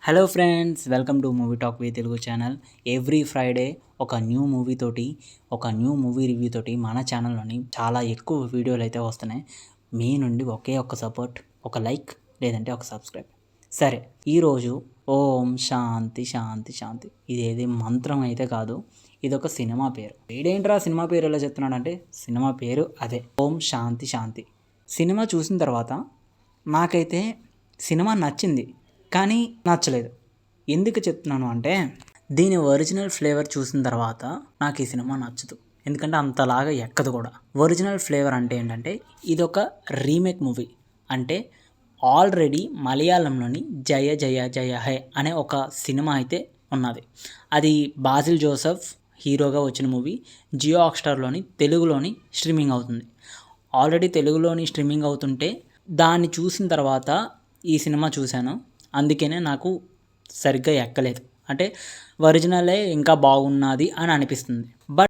Hello friends, welcome to movie talk V Telugu channel. Every Friday ఒక new movie review తోటి మన ఛానల్లోని చాలా ఎక్కువ వీడియోలు అయితే వస్తున్నాయి. మీ నుండి ఒకే ఒక్క సపోర్ట్, ఒక లైక్ లేదంటే ఒక సబ్స్క్రైబ్. సరే, ఈరోజు ఓం శాంతి శాంతి శాంతి ఇదేది మంత్రం అయితే కాదు, ఇదొక సినిమా పేరు. వీడేంట్రా సినిమా పేరు ఎలా చెప్తున్నాడంటే, సినిమా పేరు అదే ఓం శాంతి శాంతి. సినిమా చూసిన తర్వాత నాకైతే సినిమా నచ్చింది, కానీ నచ్చలేదు. ఎందుకు చెప్తున్నాను అంటే, దీని ఒరిజినల్ ఫ్లేవర్ చూసిన తర్వాత నాకు ఈ సినిమా నచ్చదు, ఎందుకంటే అంతలాగా ఎక్కదు కూడా. ఒరిజినల్ ఫ్లేవర్ అంటే ఏంటంటే, ఇదొక రీమేక్ మూవీ. అంటే ఆల్రెడీ మలయాళంలోని జయ జయ జయ హే అనే ఒక సినిమా అయితే ఉన్నది. అది బాసిల్ జోసెఫ్ హీరోగా వచ్చిన మూవీ. జియో హాట్‌స్టార్లోని తెలుగులోని స్ట్రీమింగ్ అవుతుంది. ఆల్రెడీ తెలుగులోని స్ట్రీమింగ్ అవుతుంటే దాన్ని చూసిన తర్వాత ఈ సినిమా చూశాను. అందుకనే నాకు సరిగ్గా ఎక్కలేదు. అంటే ఒరిజినలే ఇంకా బాగున్నది అని అనిపిస్తుంది. బట్